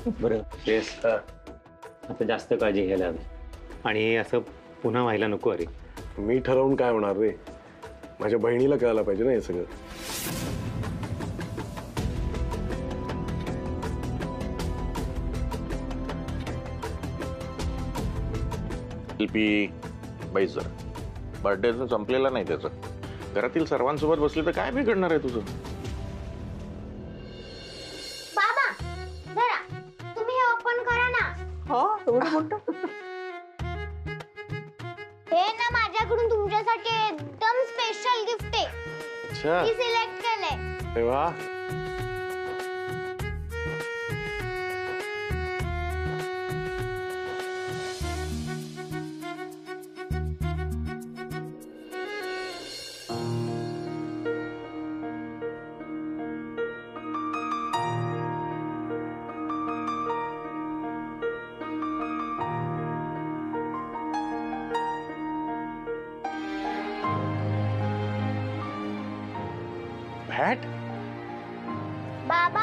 बरं श्रेयस, आता जास्त काळजी घ्यायला हवी आणि असं पुन्हा व्हायला नको. अरे मी ठरवून काय होणार रे, माझ्या बहिणीला कळायला पाहिजे ना हे सगळं. शिल्पी बाई जरा बर्थडे संपलेला नाही त्याचा. घरातील सर्वांसोबत बसले तर काय बिघडणार आहे तुझं? बाबा जरा तुम्ही हे ओपन करा ना. हो एवढं मोठं. हे ना माझ्याकडून तुमच्यासाठी एकदम स्पेशल गिफ्ट आहे. अच्छा, मी सिलेक्ट केलंय. अरे वा. बॅट? बाबा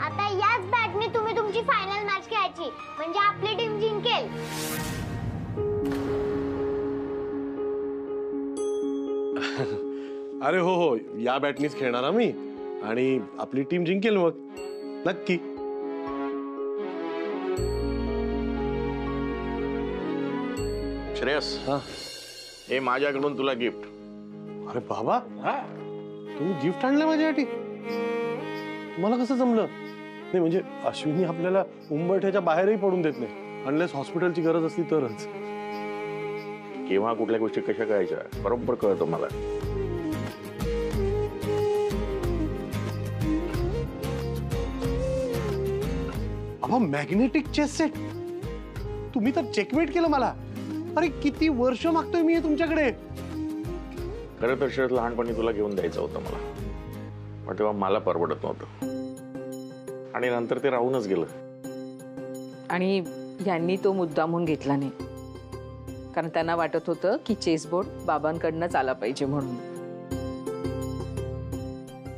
आता याच बॅटने तुम्ही तुमची फायनल मॅच खेळायची, म्हणजे आपली टीम जिंकेल. अरे हो हो, या बॅटनीच खेळणार आम्ही आणि आपली टीम जिंकेल मग नक्की. श्रेयस, हे माझ्याकडून तुला गिफ्ट. अरे बाबा, तू गिफ्ट आणलं माझ्यासाठी? मला कसं जमलं? नाही म्हणजे अश्विनी आपल्याला उंबरठ्याच्या बाहेरही पडून देत नाही, अनलेस हॉस्पिटलची गरज असली तरच. केव्हा कुठल्या गोष्टी कशा करायच्या बरोबर कळतं मला. अहो मॅग्नेटिक चेस सेट, तुम्ही तर चेकमेट केलं मला. अरे किती वर्ष मागतोय मी हे तुमच्याकडे. खरं तर शरद लहानपणी तुला घेऊन द्यायचं होतं मला, पण तेव्हा मला परवडत नव्हतं आणि नंतर ते राहूनच गेलं. आणि यांनी तो मुद्दामून घेतला नाही, कारण त्यांना वाटत होतं की चेसबोर्ड बाबांकडनंच आला पाहिजे म्हणून.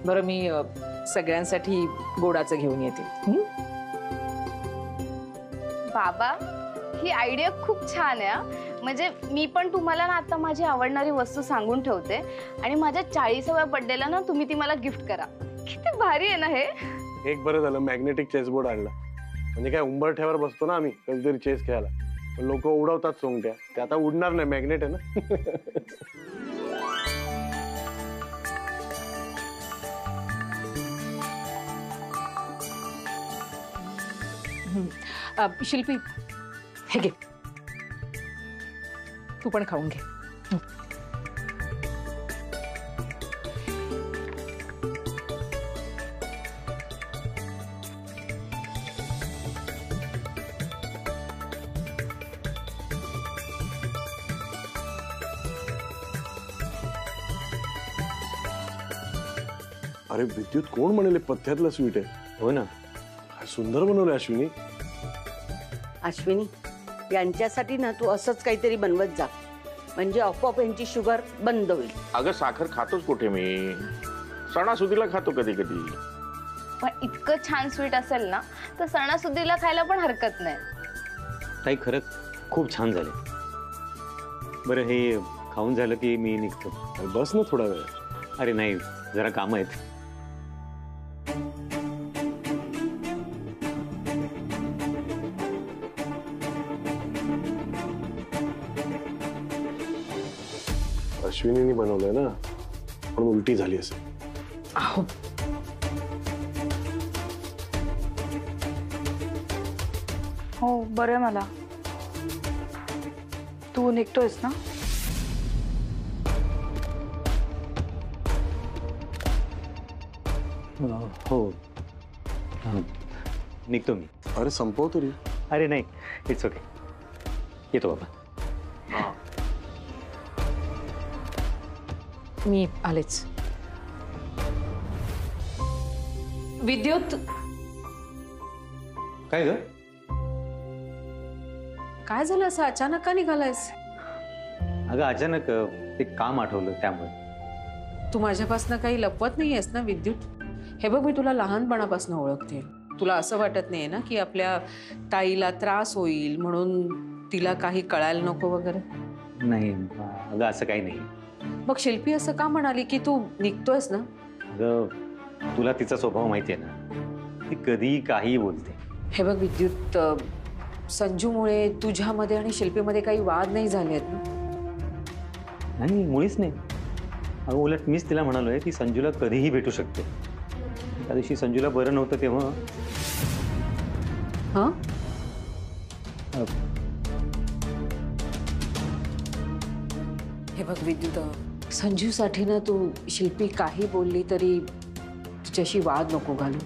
बरं मी सगळ्यांसाठी गोडाचं घेऊन येते. बाबा ही आयडिया खूप छान आहे. म्हणजे मी पण तुम्हाला ना आता माझी आवडणारी वस्तू सांगून ठेवते आणि माझ्या 40व्या बर्थडेला ना तुम्ही ती मला गिफ्ट करा. किती भारी आहे ना हे. एक बरं झालं मॅग्नेटिक चेसबोर्ड आणला, म्हणजे काय उंबरठ्यावर बसतो ना आम्ही कधीतरी चेस खेळायला, लोक उडवतात सोंगट्या, ते आता उडणार नाही, मॅग्नेट आहे ना. शिल्पी हे घे, तू पण खाऊन घे. अरे विद्युत, कोण म्हणाले पथ्यातलं स्वीट आहे? हो ना, काय सुंदर बनवलंय अश्विनी. अश्विनी, यांच्यासाठी ना तू असंच काहीतरी बनवत जा, म्हणजे आपोआप यांची शुगर बंद होईल. अगं साखर खातोच कुठे मी, सणासुदीला खातो कधी कधी. पण इतकं छान स्वीट असेल ना तर सणासुदीला खायला पण हरकत नाही. ताई खरंच खूप छान झाले. बरं हे खाऊन झालं की मी निघतो. अरे बस ना थोडा वेळ. अरे नाही, जरा कामं आहेत. अश्विनीने बनवलंय ना, पण उलटी झाली असेल. अहो हो बरं आहे मला. तू निघतोयस ना? हो निघतो मी. अरे संपव तरी. अरे नाही, इट्स ओके, येतो बाबा. मी आलेच. विद्युत, काय ग? काय झालं असं अचानक का निघालायस? अगं अचानक ते काम आठवलं त्यामुळे. तू माझ्यापासून काही लपवत नाहीयेस ना विद्युत? हे बघ, मी तुला लहानपणापासून ओळखते. तुला असं वाटत नाही ना की आपल्या ताईला त्रास होईल म्हणून तिला काही कळायला नको वगैरे? नाही अगं असं काही नाही. मग शिल्पी असं का म्हणाली की तू निघतोयस ना? अगं तुला तिचा स्वभाव माहिती आहे ना, ती कधी काही बोलते. हे बघ विद्युत, संजूमुळे तुझ्यामध्ये आणि शिल्पीमध्ये काही वाद नाही झाले आहेत ना? नाही मुळीच नाही. अगं उलट मीच तिला म्हणालोय की संजूला कधीही भेटू शकते. त्या दिवशी संजूला बरं नव्हतं तेव्हा हां हे बघ विद्युत, संजूसाठी ना तू शिल्पी काही बोलली तरी तुझ्याशी वाद नको घालू.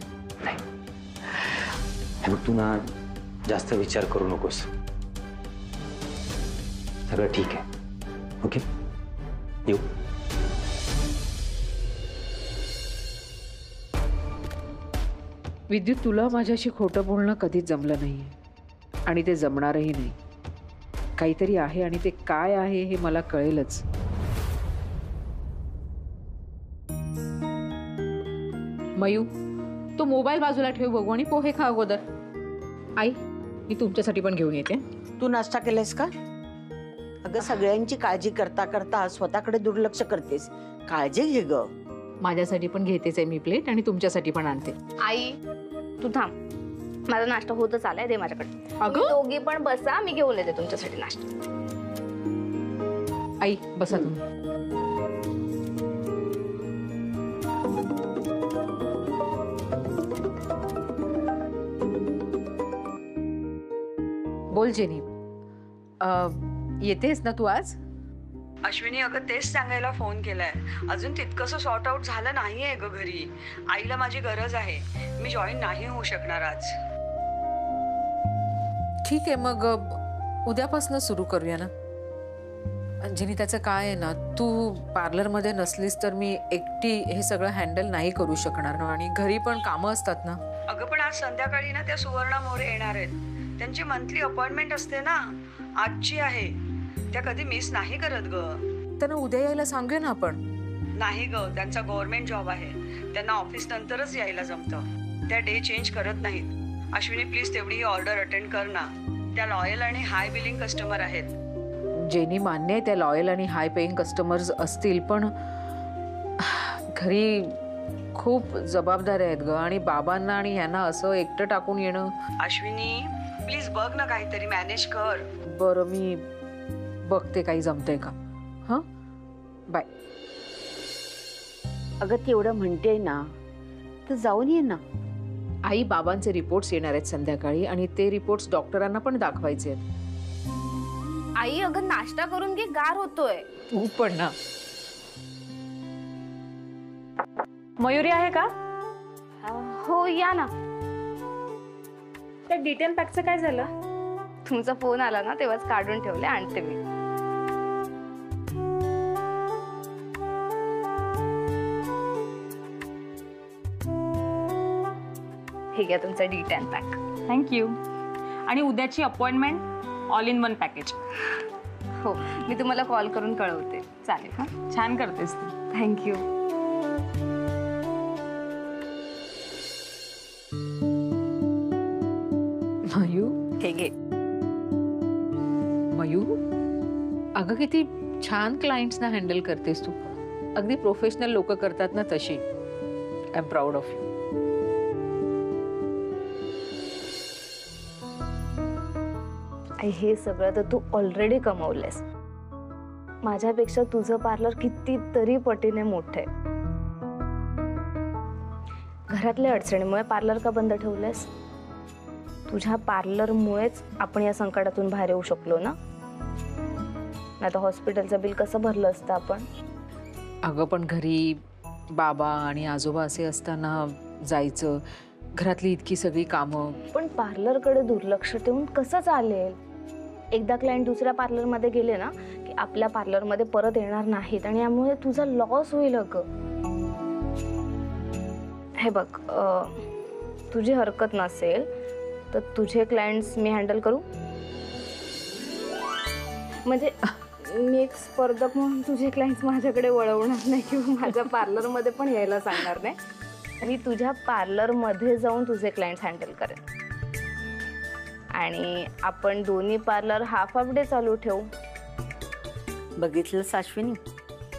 हे बघ तू ना जास्त विचार करू नकोस. सगळं ठीक आहे. ओके येऊ. विद्युत, तुला माझ्याशी खोटं बोलणं कधीच जमलं नाहीये आणि ते जमणारही नाही. काहीतरी आहे आणि ते काय आहे हे मला कळेलच. मयू, तो मोबाईल बाजूला ठेव बघू आणि पोहे खा अगोदर. आई, मी तुमच्यासाठी पण घेऊन येते. तू नाश्ता केलास का? अगं सगळ्यांची काळजी करता करता स्वतःकडे दुर्लक्ष करतेस. काळजी घे ग. माझ्यासाठी पण घेतेच आहे मी प्लेट आणि तुमच्यासाठी पण आणते. आई तू थांब, माझा नाश्ता होतच आलाय, दे माझ्याकडे. अगं? तुम्ही दोघी पण बसा, मी घेऊन येते तुमच्यासाठी नाश्ता. आई बसा तुम्ही. बोल जेनी, येतेस ना तू आज? अश्विनी, अगं तेच सांगायला फोन केलाय. अजून तितकंसं सॉर्ट आउट झालं नाहीये ग घरी. आईला माझी गरज आहे. मी जॉईन नाही होऊ शकणार आज. ठीक आहे मग उद्यापासून सुरू करूया ना. अंजनी, त्याचं काय आहे ना, तू पार्लरमध्ये नसलीस तर मी एकटी हे सगळं हँडल नाही करू शकणार ना, आणि घरी पण कामं असतात ना. अगं पण आज संध्याकाळी ना त्या सुवर्णा मोरे येणार आहेत. त्यांची मंथली अपॉइंटमेंट असते ना, आजची आहे. त्या कधी मिस नाही करत ग. त्यांना उद्या यायला सांगूया ना आपण. नाही ग, त्यांचा गव्हर्नमेंट जॉब आहे. त्यांना ऑफिस नंतरच यायला जमतं. त्या डे चेंज करत नाहीत. अश्विनी प्लीज तेवढी ही ऑर्डर अटेंड कर ना. त्या लॉयल आणि हाय बिलिंग कस्टमर आहेत. जेनी, मान्य आहे त्या लॉयल आणि हाय पेईंग कस्टमर्स असतील, पण घरी खूप जबाबदाऱ्या आहेत ग, आणि बाबांना आणि ह्यांना असं एकटं टाकून येणं. अश्विनी प्लीज बघ ना, काहीतरी मॅनेज कर. बरं मी बघते काही जमतंय का. हां बाय. अगं तेवढं म्हणते ना तर जाऊन ये ना. आई, बाबांचे रिपोर्ट्स येणार आहेत संध्याकाळी आणि ते रिपोर्ट्स डॉक्टरांना पण दाखवायचे आहेत. आई अगं नाश्ता करून घे, गार होतोय. तू पण ना. मयुरी आहे का? हो या ना. त्या डिटेन पॅकचं काय झालं? तुमचा फोन आला ना तेव्हाच काढून ठेवले, आणते मी. हे घ्या तुमचा D10 पॅक. थँक्यू. आणि उद्याची appointment all in one package. हो, मी तुम्हाला कॉल करून कळवते. चालेल. हां, छान करतेस तू. थँक्यू. मयू, हे घे. मयू, अगं किती छान क्लायंट्सना हँडल करतेस तू. अगदी प्रोफेशनल लोक करतात ना तशी. I am proud of you. हे सगळं तर तू ऑलरेडी कमवलेस. माझ्यापेक्षा तुझं पार्लर कितीतरी पटीने मोठं आहे. घरातल्या अडचणीमुळे पार्लर का बंद ठेवलेस? तुझ्या पार्लरमुळेच आपण या संकटातून बाहेर येऊ शकलो ना. आता हॉस्पिटलचं बिल कसं भरलं असतं आपण? अगं पण घरी बाबा आणि आजोबा असे असताना जायचं, घरातली इतकी सगळी कामं. पण पार्लरकडे दुर्लक्ष ठेवून कसं चालेल? एकदा क्लायंट दुसऱ्या पार्लरमध्ये गेले ना की आपल्या पार्लरमध्ये परत येणार नाहीत, आणि यामुळे तुझा लॉस होईल. अगं हे बघ, तुझी हरकत नसेल तर तुझे क्लायंट्स मी हँडल करू. म्हणजे मी एक स्पर्धक म्हणून तुझे क्लायंट्स माझ्याकडे वळवणार नाही किंवा माझ्या पार्लरमध्ये पण यायला सांगणार नाही. मी तुझ्या पार्लरमध्ये जाऊन तुझे क्लायंट्स हँडल करेन आणि आपण दोन्ही पार्लर हाफ डे चालू ठेवू. बघितलंस अश्विनी,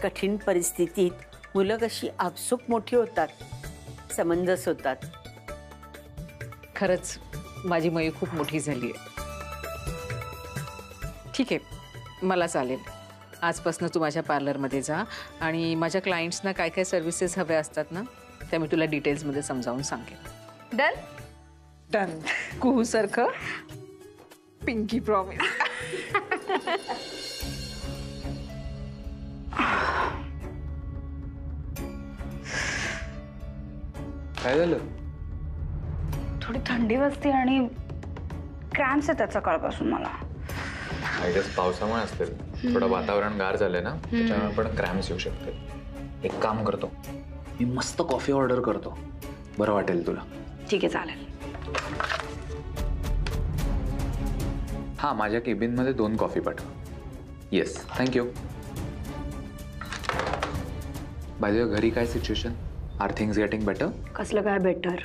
कठीण परिस्थितीत मुलं कशी आपसूक मोठी होतात, समंजस होतात. खरंच माझी मयू खूप मोठी झाली आहे. ठीक आहे, मला चालेल. आजपासून तू माझ्या पार्लरमध्ये जा आणि माझ्या क्लायंट्सना काय काय सर्व्हिसेस हव्या असतात ना त्या मी तुला डिटेल्समध्ये समजावून सांगेन. डन. डन. कुहू सारखं पिंकी प्रॉमिस. काय झालं? थोडी थंडी वाजते आणि क्रॅम्प्स आहे त्याचा काळपासून मला. आय गेस पावसामुळे असतील. थोडं वातावरण गार झालंय ना, त्याच्यामुळे पण क्रॅम्प्स येऊ शकते. एक काम करतो, मी मस्त कॉफी ऑर्डर करतो, बरं वाटेल तुला. ठीक आहे, चालेल. हां, माझ्या केबिनमध्ये 2 कॉफी पाठवा. Yes, thank you. By the way, घरी काय situation? Are things getting better? कसलं काय बेटर?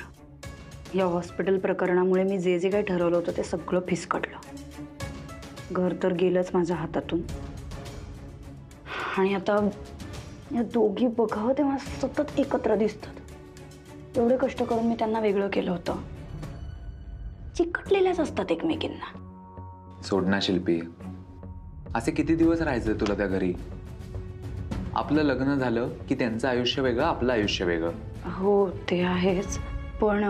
या हॉस्पिटल प्रकरणामुळे मी जे काही ठरवलं होतं ते सगळं फिसकटलं. घर तर गेलंच माझ्या हातातून आणि आता या दोघी बघावं तेव्हा सतत एकत्र दिसतात. एवढे कष्ट करून मी त्यांना वेगळं केलं होतं. चिकटलेल्याच असतात एकमेकींना. सोड ना शिल्पी, असे किती दिवस राहायचं तुला त्या घरी? आपलं लग्न झालं की त्यांचं आयुष्य वेगळं, आपलं आयुष्य वेगळं. हो ते आहेच, पण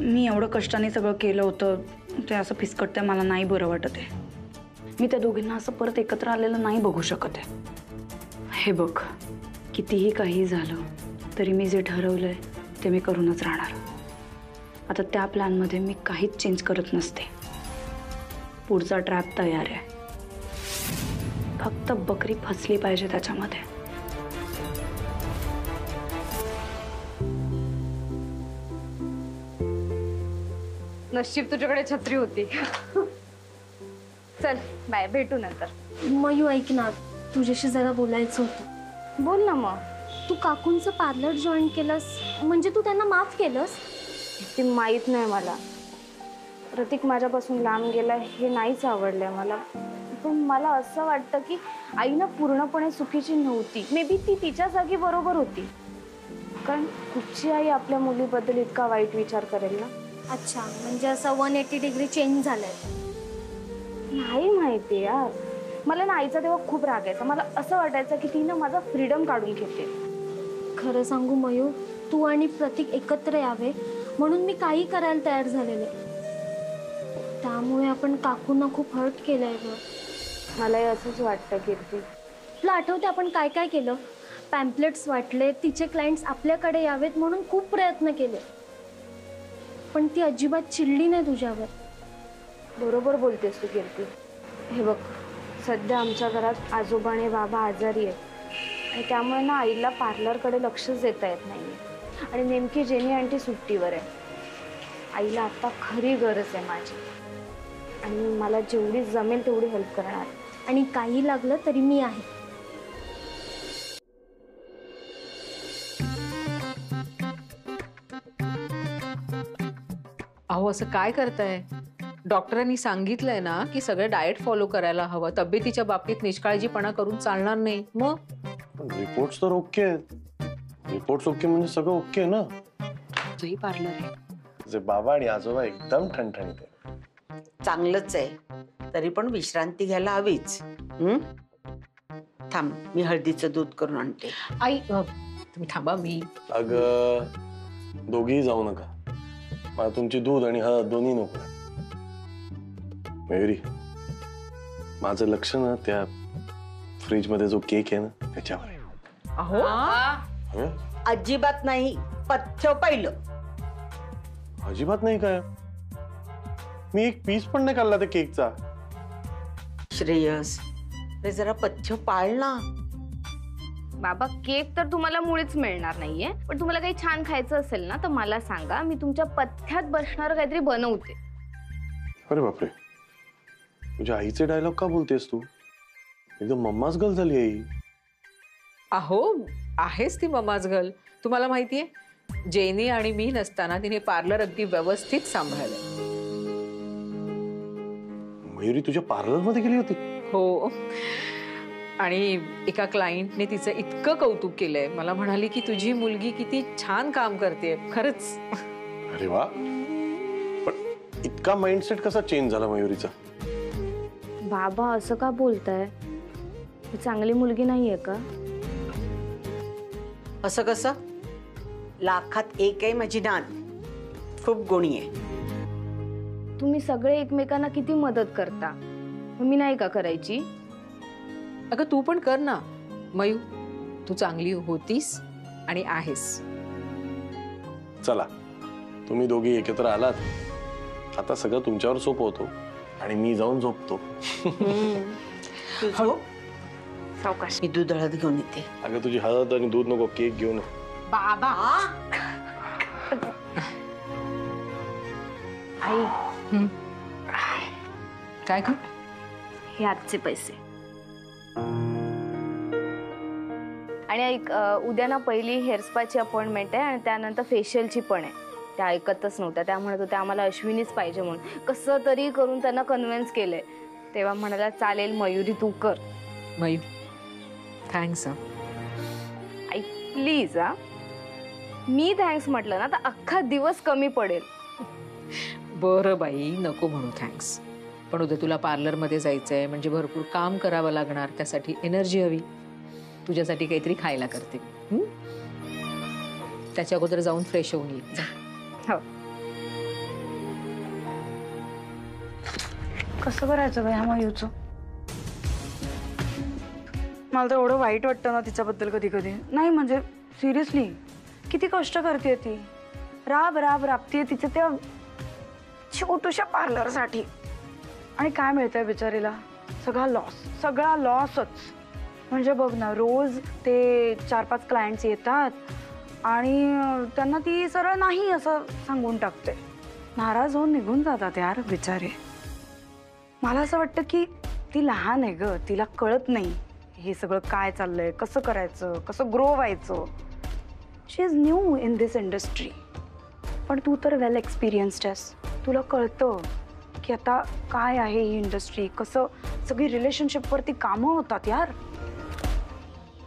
मी एवढं कष्टाने सगळं केलं होतं ते असं फिसकटतंय. मला नाही बरं वाटत आहे. मी त्या दोघींना असं परत एकत्र आलेलं नाही बघू शकत आहे. हे बघ, कितीही काही झालं तरी मी जे ठरवलंय ते मी करूनच राहणार. आता त्या प्लॅनमध्ये मी काहीच चेंज करत नसते. पुढचा ट्रॅप तयार आहे, फक्त बकरी फसली पाहिजे त्याच्यामध्ये. नशीब तुझ्याकडे छत्री होती. चल बाय, भेटू नंतर. मयू ऐक ना, तुझ्याशी जरा बोलायचं होतं. बोल ना मग. तू काकूंचं पार्लर जॉईन केलंस म्हणजे तू त्यांना माफ केलंस? ते माहीत नाही मला. प्रतीक माझ्यापासून लांब गेला हे नाहीच आवडलंय मला. पण मला असं वाटतं की आई ना पूर्णपणे चुकीची नव्हती. मे बी ती तिच्या जागी बरोबर होती. कारण कुठची आई आपल्या मुलीबद्दल इतका वाईट विचार करेल ना. अच्छा, म्हणजे असं 180 डिग्री चेंज झालंय? नाही माहिती यार. मला ना आईचा तेव्हा खूप राग यायचा. मला असं वाटायचं की तिनं माझा फ्रीडम काढून घेते. खरं सांगू मयू, तू आणि प्रतीक एकत्र यावे म्हणून मी काही करायला तयार झालेले. त्यामुळे आपण काकूंना खूप हर्ट केलंय ग. मलाही असंच वाटतं कीर्ती. तुला आठवते आपण काय काय केलं? पॅम्पलेट्स वाटले, तिचे क्लायंट्स आपल्याकडे यावेत म्हणून खूप प्रयत्न केले, पण ती अजिबात चिडली नाही तुझ्यावर. बरोबर बोलतेस तू कीर्ती. हे बघ, सध्या आमच्या घरात आजोबा आणि बाबा आजारी आहेत आणि त्यामुळे ना आईला पार्लरकडे लक्षच देता येत नाही. आणि नेमकी जेनी आंटी सुट्टीवर आहे. आईला आता खरी गरज आहे माझी आणि मला जेवढी जमेल तेवढी हेल्प करणार. आणि काही लागलं तरी मी आहे. अहो असं काय करताय? डॉक्टरांनी सांगितलंय ना की सगळं डाएट फॉलो करायला हवं. तब्येतीच्या बाबतीत निष्काळजीपणा करून चालणार नाही. मग रिपोर्ट्स तर ओके आहेत. रिपोर्ट्स ओके म्हणजे सगळं ओके ना. तुझंही पार्लर आहे. तुझे बाबा आणि आजोबा एकदम ठणठणीत आहे. चांगलंच आहे, तरी पण विश्रांती घ्यायला हवीच. थांब, मी हळदीचं दूध करून आणते. आई तुम्ही थांबा. मी अगं दोघीही जाऊ नका. मला तुमची दूध आणि हळद दोन्ही नको. मयुरी, माझं लक्ष ना त्या फ्रीज मध्ये जो केक आहे ना त्याच्यावर आहे. अहो अजिबात नाही. पथ्य पहिलं. अजिबात नाही काय? मी एक पीस पण नाही खाल्ला त्या केकचा. श्रेयस, रे जरा पथ्य पाळ ना. बाबा, केक तर तुम्हाला मुळीच मिळणार नाहीये, पण तुम्हाला काही छान खायचं असेल ना तर मला सांगा. मी तुमच्या पथ्यात बसणार काहीतरी बनवते. अरे बापरे, तुझ्या आईचे डायलॉग का बोलतेस तू? एकदम मम्माच गर्ल झाली आई. अहो आहेच ती ममाज गर्ल. तुम्हाला माहितीये, जेनी आणि मी नसताना तिने पार्लर अगदी व्यवस्थित सांभाळलं. मयुरी तुझ्या पार्लर मध्ये गेली होती? हो. आणि एका क्लायंटने तिचं इतकं कौतुक केलंय, मला म्हणाली की तुझी मुलगी किती छान काम करते. खरंच. अरे वा. पण इतका माइंडसेट कसा चेंज झाला मयुरीचा? बाबा असं का बोलताय? ही चांगली मुलगी नाहीये का? असं कसं? लाखात एक आहे माझी नात. खूप गुणी आहे. तुम्ही सगळे एकमेकांना किती मदत करता, मी नाही का करायची? अगं तू पण कर ना मयू. तू चांगली होतीस आणि आहेस. चला, तुम्ही दोघी एकत्र आलात, आता सगळं तुमच्यावर सोपवतो आणि मी जाऊन झोपतो. तू झोप. सावकाश. मी दूध हळद घेऊन येते. अगं तुझी हळद आणि दूध नको, केक घेऊन. बाबा. आई काय कर? हे आजचे पैसे. आणि ऐक, उद्या ना पहिली हेअर स्पाची अपॉइंटमेंट आहे आणि त्यानंतर फेशियलची पण आहे. त्या ऐकतच नव्हत्या. त्या म्हणत होत्या आम्हाला अश्विनीच पाहिजे म्हणून. कसं तरी करून त्यांना कन्व्हिन्स केलंय. तेव्हा म्हणाला चालेल मयुरी तू कर. Mu thanks. I please. Me thanks म्हटलं ना तर अख्खा दिवस कमी पडेल. बरं बाई, नको म्हणू थँक्स. पण उद्या तुला पार्लरमध्ये जायचंय म्हणजे भरपूर काम करावं लागणार. त्यासाठी एनर्जी हवी. तुझ्यासाठी काहीतरी खायला करते. त्याच्या अगोदर जाऊन फ्रेश होऊन ये. हो. कसं करायचं बाई ह्या मयूचं? मला तर एवढं वाईट वाटतं ना तिच्याबद्दल कधी कधी. नाही म्हणजे सिरियसली किती कष्ट करते ती. राब राब राबतीये तिच्या त्या छोट्याशा पार्लरसाठी. आणि काय मिळतंय बिचारीला? सगळा लॉस. सगळा लॉसच. म्हणजे बघ ना, रोज ते 4-5 क्लायंट्स येतात आणि त्यांना ती सरळ नाही असं सांगून टाकते. नाराज होऊन निघून जातात यार बिचारे. मला असं वाटतं की ती लहान आहे ग, तिला कळत नाही हे सगळं काय चाललंय, कसं करायचं, कसं ग्रो व्हायचं. She is new in this industry. पण तू तर वेल एक्सपिरियन्स्ड आहेस. तुला कळतं की आता काय आहे ही इंडस्ट्री, कसं सगळी रिलेशनशिपवरती कामं होतात यार.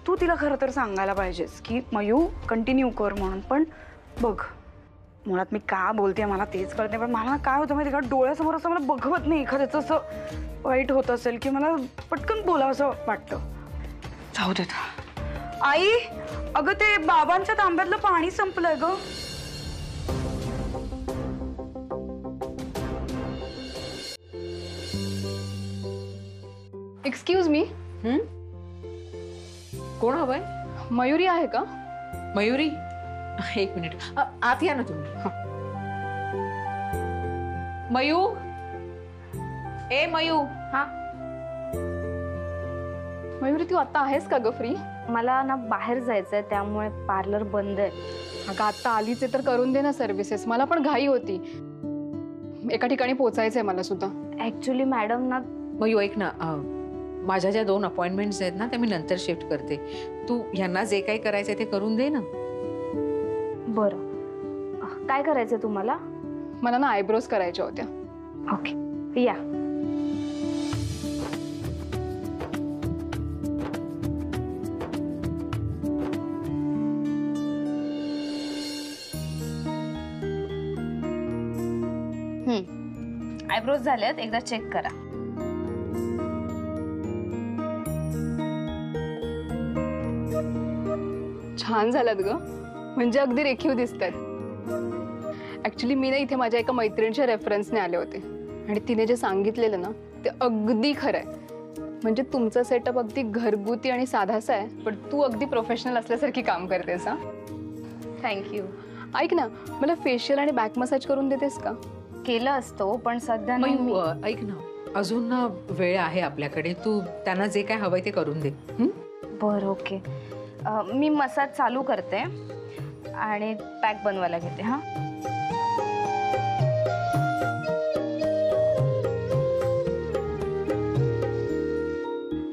तू तिला खरं तर सांगायला पाहिजेस की मयू कंटिन्यू कर म्हणून. पण बघ, मुळात मी का बोलते मला तेच कळत नाही. पण मला काय होतं माहिती का, डोळ्यासमोर असं मला बघवत नाही एखाद्याचं असं वाईट होत असेल की मला पटकन बोलावं असं वाटतं. जाऊ देत. आई, अगं ते बाबांच्या तांब्यातलं पाणी संपलंय ग. Excuse me. कोण हवंय? मयुरी आहे का? मयुरी, एक मिनिट. आत या ना तुम्ही. मयू. ए मयू. हा मयुरी, तू आता आहेस का ग फ्री? मला ना बाहेर जायचंय त्यामुळे पार्लर बंद आहे. अगं आता आलीच आहे तर करून दे ना सर्व्हिसेस. मला पण घाई होती, एका ठिकाणी पोहोचायचंय मला सुद्धा. ऍक्च्युली मॅडम ना. मयू ऐक ना, माझ्या ज्या 2 अपॉइंटमेंट्स आहेत ना त्या मी नंतर शिफ्ट करते. तू ह्यांना जे काही करायचंय ते करून दे ना. बरं, काय करायचंय तुम्हाला? मला ना आयब्रोज करायच्या होत्या. ओके या. आयब्रोज झालेत, एकदा चेक करा. छान झाल्यात ग, म्हणजे अगदी रेखीव दिसतात. ऍक्च्युली मी ना इथे माझ्या एका मैत्रिणीच्या रेफरन्सने आले होते आणि तिने जे सांगितलेलं ना ते अगदी खरं आहे. म्हणजे तुमचा सेटअप अगदी घरगुती आणि साधासा आहे, पण तू अगदी प्रोफेशनल असल्यासारखी काम करतेस. हा, थँक्यू. ऐक ना, मला फेशियल आणि बॅक मसाज करून देतेस का? केलं असतं पण सध्या मयू ऐक ना, अजून ना वेळ आहे आपल्याकडे. तू त्यांना जे काय हवंय ते करून दे. बरं, ओके. मी मसाज चालू करते आणि पॅक बनवायला घेते. हा,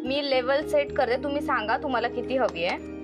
मी लेवल सेट करते. तुम्ही सांगा तुम्हाला किती हवी आहे.